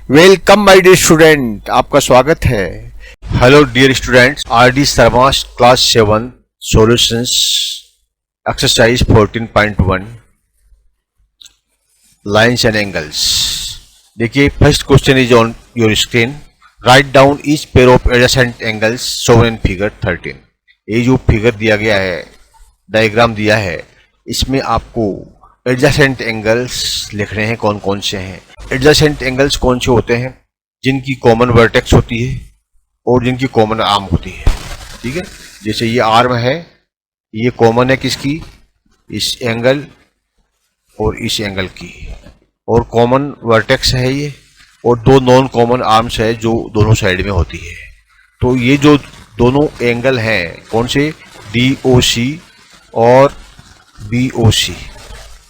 Welcome my dear student, आपका स्वागत है। Hello dear students, R D. Sharma class 7 solutions exercise 14.1 lines and angles. देखिए, first question is on your screen. Write down each pair of adjacent angles shown in figure 13। ये जो figure दिया गया है, diagram दिया है, इसमें आपको एडजेसेंट एंगल्स लिखने हैं। कौन कौन से हैं एडजेसेंट एंगल्स? कौन से होते हैं? जिनकी कॉमन वर्टेक्स होती है और जिनकी कॉमन आर्म होती है। ठीक है, जैसे ये आर्म है, ये कॉमन है किसकी? इस एंगल और इस एंगल की, और कॉमन वर्टेक्स है ये, और दो नॉन कॉमन आर्म्स है जो दोनों साइड में होती है। तो ये जो दोनों एंगल हैं, कौन से? DOC और BOC।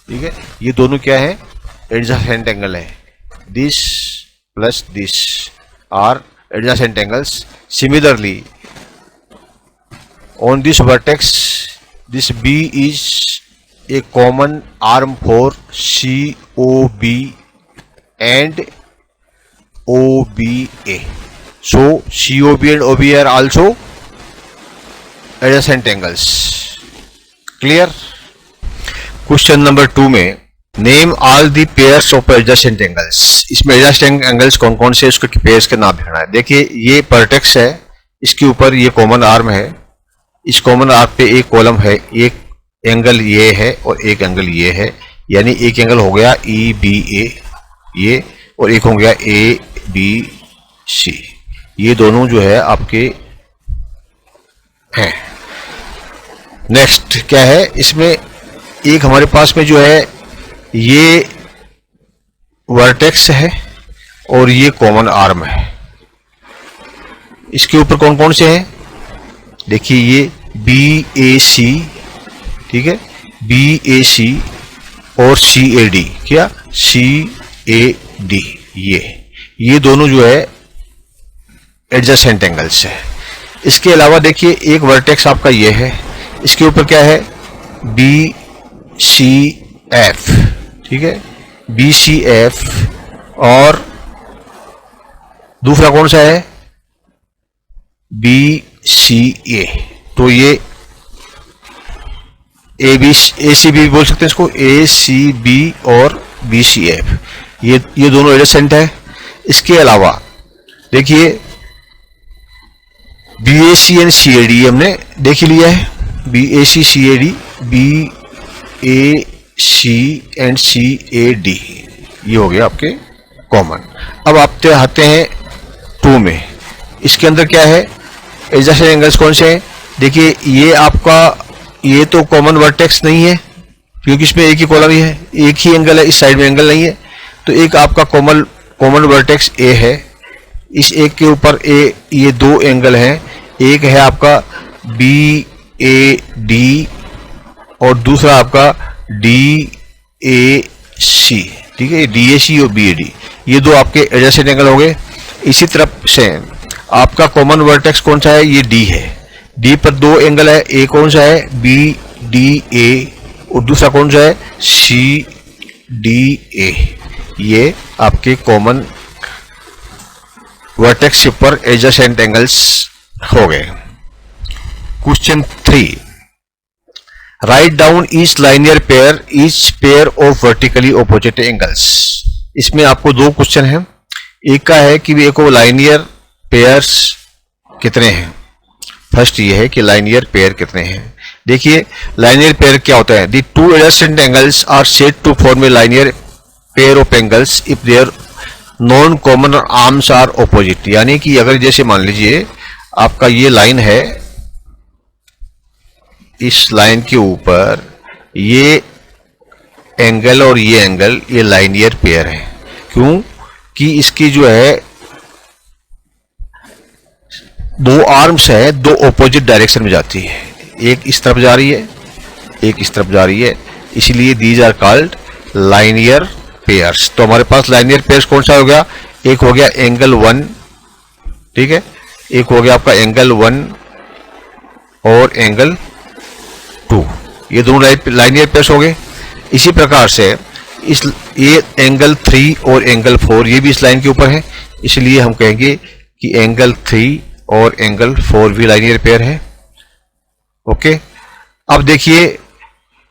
ठीक है, ये दोनों क्या है? एडजेसेंट एंगल है। This plus this are adjacent angles. Similarly on this vertex, this B is a common arm for COB and OBA. So COB and OBA are also adjacent angles. Clear? Question number 2 में name all the pairs of adjacent angles. इसमें adjacent angles कौन कौन से, उसके pairs के नाम लिखना है। देखिए, ये वर्टेक्स है, इसके ऊपर ये कॉमन आर्म है, इस कॉमन आर्म पे एक कॉलम है, एक एंगल ये है और एक एंगल ये है, यानी एक एंगल हो गया EBA ये, और एक हो गया ABC। ये दोनों जो है आपके हैं। नेक्स्ट क्या है? इसमें एक हमारे पास में जो है ये वर्टेक्स है और ये कॉमन आर्म है। इसके ऊपर कौन कौन से हैं? देखिए, ये BAC, ठीक है, BAC और CAD। क्या? CAD। ये दोनों जो है एडजेसेंट एंगल्स है। इसके अलावा देखिए, एक वर्टेक्स आपका ये है, इसके ऊपर क्या है? BCF। ठीक है, BCF, और दूसरा कौन सा है? BCA। तो ये ACB बोल सकते हैं इसको, ACB और BCF, ये दोनों एडजेसेंट है। इसके अलावा देखिए, BAC एंड CAD हमने देख लिया है। BAC CAD, BAC and CAD, ये हो गया आपके कॉमन। अब आप आते हैं 2 में। इसके अंदर क्या है? एडजेसेंट एंगल्स कौन से हैं? देखिए, ये आपका, ये तो कॉमन वर्टेक्स नहीं है क्योंकि इसमें एक ही कॉलम ही है, एक ही एंगल है, इस साइड में एंगल नहीं है। तो एक आपका कॉमन वर्टेक्स A है, इस एक के ऊपर ये दो एंगल हैं, एक है आपका BAD और दूसरा आपका DAC। ठीक है, DAC और BAD, ये दो आपके एडजेसेंट एंगल हो गए। इसी तरफ से आपका कॉमन वर्टेक्स कौन सा है? ये D है। D पर दो एंगल है, एक कौन सा है? BDA और दूसरा कौन सा है? CDA। ये आपके कॉमन वर्टेक्स के ऊपर एडजेसेंट एंगल्स हो गए। Question 3, right down each linear pair, each pair of vertically opposite angles. इसमें आपको दो क्वेश्चन हैं। एक का है कि एक लाइनियर पेयर्स कितने हैं। फर्स्ट ये है कि लाइनियर पेयर कितने हैं। देखिए, लाइनियर पेयर क्या होता है? The two adjacent angles are said to form a linear pair of angles if their non common arms are opposite. यानी कि अगर जैसे मान लीजिए आपका ये लाइन है, इस लाइन के ऊपर ये एंगल और ये एंगल, ये लाइनियर पेयर है। क्यों? कि इसकी जो है दो आर्म्स है, दो ऑपोजिट डायरेक्शन में जाती है, एक इस तरफ जा रही है, एक इस तरफ जा रही है, इसलिए these are called linear pairs. तो हमारे पास लाइनियर पेयर्स कौन सा हो गया? एक हो गया एंगल 1, ठीक है, एक हो गया आपका एंगल 1 और एंगल 2, ये दोनों लाइनियर पेयर्स हो गए। इसी प्रकार से इस ये एंगल 3 और एंगल 4 ये भी इस लाइन के ऊपर है, इसलिए हम कहेंगे कि एंगल 3 और एंगल 4 भी लाइनियर पेयर है। ओके, अब देखिए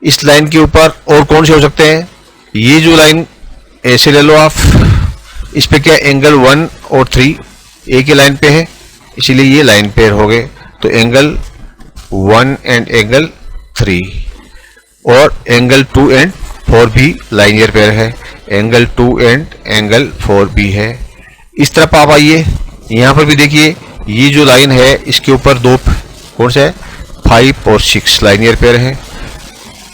इस लाइन के ऊपर और कौन से हो सकते हैं। ये जो लाइन ऐसे ले लो आप, इस पे क्या एंगल 1 और 3 एक ही लाइन पे है, इसीलिए ये लाइन पेयर हो गए। तो एंगल 1 एंड एंगल 3 और एंगल 2 एंड 4 भी लाइनियर पेयर है, एंगल 2 एंड एंगल 4 भी है। इस तरफ आप आइए, यहां पर भी देखिए ये जो लाइन है इसके ऊपर दो कौन सा है, 5 और 6 लाइनियर पेयर है।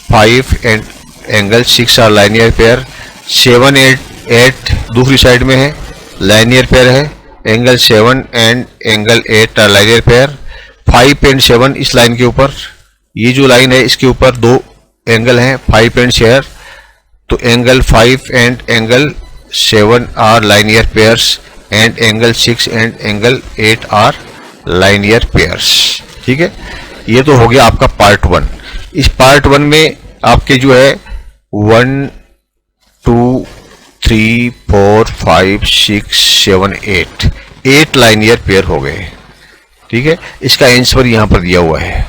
5 and angle 6 are linear pair. 7 and 8 दूसरी साइड में है, लाइनियर पेयर है। Angle 7 and angle 8 are linear pair. 5 and 7 इस लाइन के ऊपर, ये जो लाइन है इसके ऊपर दो एंगल हैं 5 एंड 6, तो angle 5 and angle 7 are linear pairs and angle 6 and angle 8 are linear pairs. ठीक है, ये तो हो गया आपका पार्ट 1। इस पार्ट 1 में आपके जो है 1 2 3 4 5 6 7 8 लाइनियर पेयर हो गए। ठीक है, इसका आंसर यहां पर दिया हुआ है।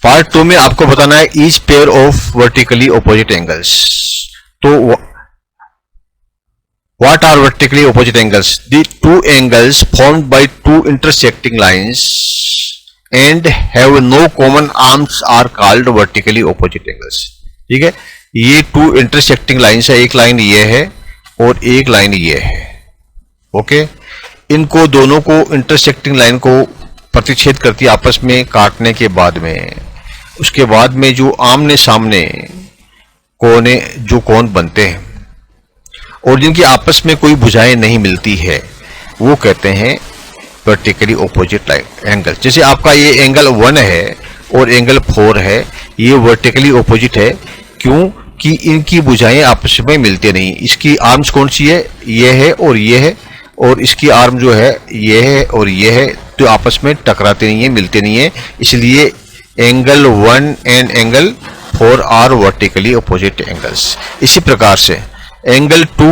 पार्ट 2 में आपको बताना है each pair of vertically opposite angles. तो what are vertically opposite angles? The two angles formed by two intersecting lines and have no common arms are called vertically opposite angles. ठीक है, ये टू इंटरसेक्टिंग लाइंस है, एक line ये है और एक लाइन ये है। ओके, इनको दोनों को इंटरसेक्टिंग लाइन को प्रतिच्छेद करती है आपस में काटने के बाद में, उसके बाद में जो आमने सामने कोने जो कोण बनते हैं और जिनकी आपस में कोई भुजाएं नहीं मिलती है वो कहते हैं वर्टिकली ऑपोजिट लाइन एंगल। जैसे आपका ये एंगल 1 है और एंगल 4 है, ये वर्टिकली ऑपोजिट है। क्यों? कि इनकी भुजाएं आपस में मिलती नहीं। इसकी आर्म्स कौन सी है? ये है और ये है, और इसकी आर्म जो है ये है और ये है, तो आपस में टकराते नहीं है, मिलते नहीं है। इसलिए angle 1 and angle 4 are vertically opposite angles. इसी प्रकार से एंगल 2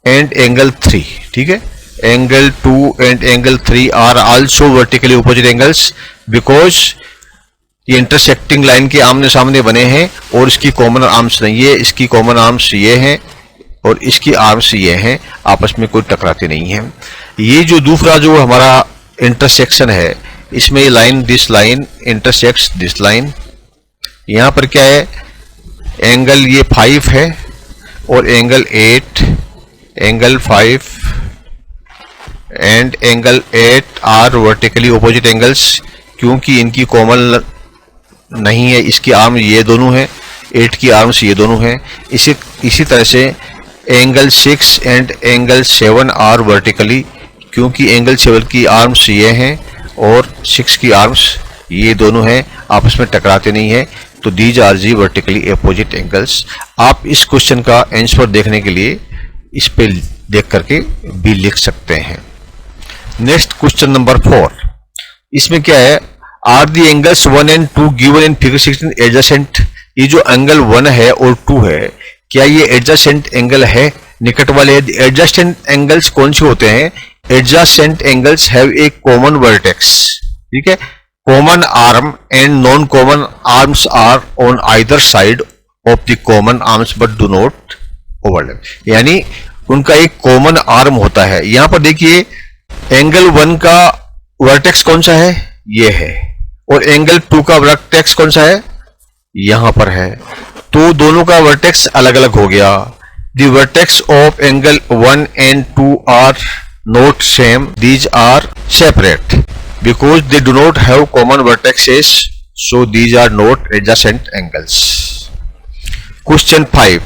एंड एंगल 3, ठीक है, angle 2 and angle 3 are also vertically opposite angles because ये इंटरसेक्टिंग लाइन के आमने सामने बने हैं और इसकी कॉमन आर्म्स नहीं है, इसकी कॉमन आर्म्स ये हैं और इसकी आर्म्स ये हैं, आपस में कोई टकराते नहीं है। ये जो दूसरा जो हमारा इंटरसेक्शन है, इसमें ये line this line intersects this line. यहां पर क्या है, एंगल ये 5 है और angle 8, angle 5 and angle 8 are vertically opposite angles, क्योंकि इनकी कॉमन नहीं है। इसकी आर्म ये दोनों हैं, 8 की आर्म्स ये दोनों हैं। इसी तरह से angle 6 and angle 7 are vertically, क्योंकि एंगल 7 की आर्म्स ये हैं और 6 की आर्म्स ये दोनों हैं, आपस में टकराते नहीं है। तो these R G vertically opposite angles. आप इस क्वेश्चन का आंसर देखने के लिए इस पे देख करके भी लिख सकते हैं। नेक्स्ट क्वेश्चन नंबर 4, इसमें क्या है, are the angles 1 and 2 given in figure 16 adjacent. ये जो एंगल 1 है और 2 है, क्या ये एडजेसेंट एंगल है, निकट वाले? एडजेसेंट एंगल्स कौन से होते हैं? Adjacent angles have a common vertex, ठीक है, common arm and non common arms are on either side of the common arms but do not overlap. यानी उनका एक कॉमन आर्म होता है। यहां पर देखिए एंगल 1 का वर्टेक्स कौन सा है? ये है, और एंगल 2 का वर्टेक्स कौन सा है? यहां पर है। तो दोनों का वर्टेक्स अलग अलग हो गया। The vertex of angle 1 and 2 are not same, these are separate because they do not have common vertices, so these are not adjacent angles. Question 5,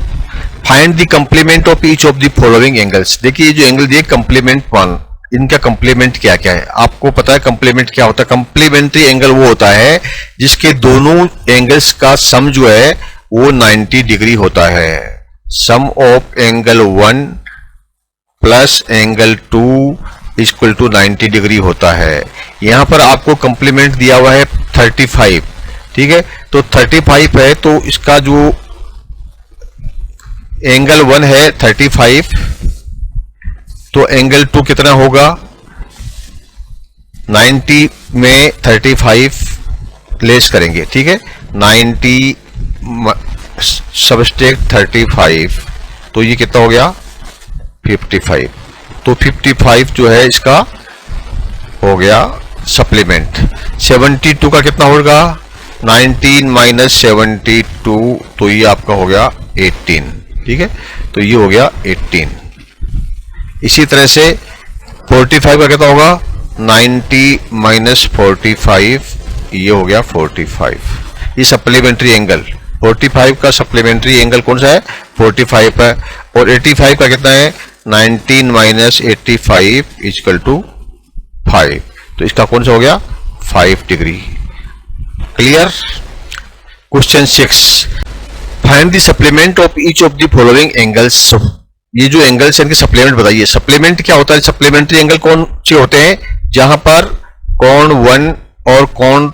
find the complement of each of the following angles. देखिए ये जो angle दिए complement 1, इनका complement क्या क्या है? आपको पता है complement क्या होता है? complementary एंगल वो होता है जिसके दोनों एंगल्स का सम जो है वो 90 डिग्री होता है। Sum of angle 1 plus angle 2 equal to 90 degree होता है। यहां पर आपको कंप्लीमेंट दिया हुआ है 35, ठीक है। तो 35 है तो इसका जो एंगल 1 है 35, तो एंगल 2 कितना होगा? 90 में 35 लेस करेंगे, ठीक है। 90 सबस्ट्रैक्ट 35, तो ये कितना हो गया? 55। तो 55 जो है इसका हो गया सप्लीमेंट। 72 का कितना होगा? 19 माइनस 72, तो ये आपका हो गया 18, ठीक है। तो ये हो गया 18। इसी तरह से 45 का कितना होगा? 90 माइनस 45, ये हो गया 45। ये सप्लीमेंट्री एंगल 45 का सप्लीमेंट्री एंगल कौन सा है? 45 है। और 85 का कितना है? 19 माइनस 85 इक्वल टू 5, तो इसका कौन सा हो गया? 5 degree. Clear? Question 6, find the supplement of each of the following angles. ये जो एंगल्स हैं इनके सप्लीमेंट बताइए। सप्लीमेंट क्या होता है? सप्लीमेंट्री एंगल कौन से होते हैं? जहां पर कोण 1 और कोण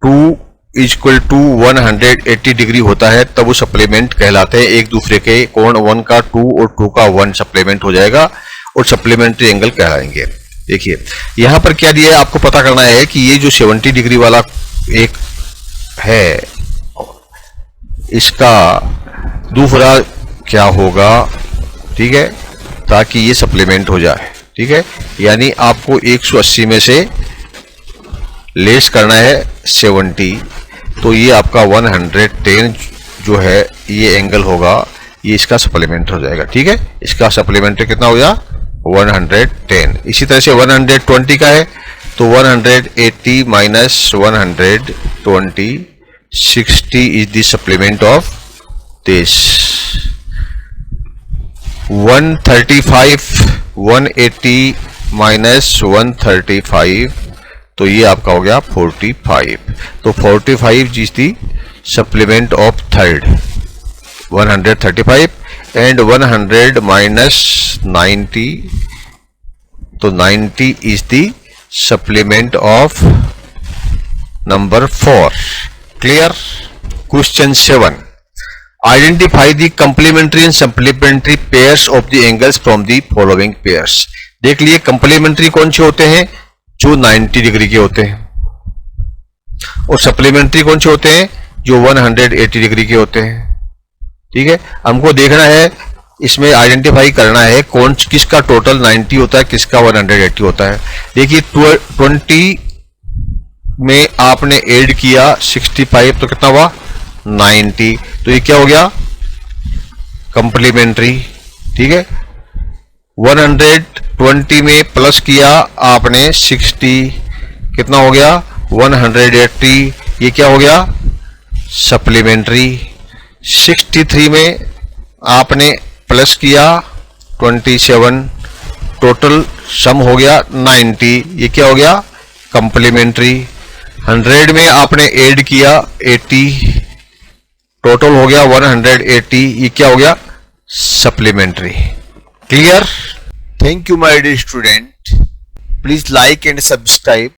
2 इक्वल टू 180 डिग्री होता है, तब वो सप्लीमेंट कहलाते हैं। एक दूसरे के कोण 1 का 2 और 2 का 1 सप्लीमेंट हो जाएगा और सप्लीमेंट्री एंगल कहलाएंगे। देखिए यहां पर क्या दिया है, आपको पता करना है कि ये जो 70 डिग्री वाला एक है, इसका दूसरा क्या होगा, ठीक है, ताकि ये सप्लीमेंट हो जाए, ठीक है। यानी आपको 180 में से लेस करना है 70, तो ये आपका 110 जो है ये एंगल होगा, ये इसका सप्लीमेंट हो जाएगा, ठीक है। इसका सप्लीमेंट कितना हो गया? 110। इसी तरह से 120 का है तो 180 minus 120, 60 is the supplement of this. 135, 180 minus 135, तो ये आपका हो गया 45। तो 45 is the supplement of third. 135 and 100 minus 90, तो 90 is the supplement of number 4। Clear? Question 7, identify the complementary and supplementary pairs of the angles from the following pairs. देख लिए complementary कौन से होते हैं? जो 90 डिग्री के होते हैं। और सप्लीमेंट्री कौन से होते हैं? जो 180 डिग्री के होते हैं, ठीक है। हमको देखना है, इसमें आइडेंटिफाई करना है कौन किसका टोटल 90 होता है, किसका 180 होता है। देखिए 20 में आपने ऐड किया 65, तो कितना हुआ? 90, तो ये क्या हो गया? कंप्लीमेंट्री, ठीक है। 120 में प्लस किया आपने 60, कितना हो गया? 180, ये क्या हो गया? सप्लीमेंट्री। 63 में आपने प्लस किया 27, टोटल सम हो गया 90, ये क्या हो गया? कंप्लीमेंट्री। 100 में आपने ऐड किया 80, टोटल हो गया 180, ये क्या हो गया? Supplementary. Clear? Thank you my dear student. Please like and subscribe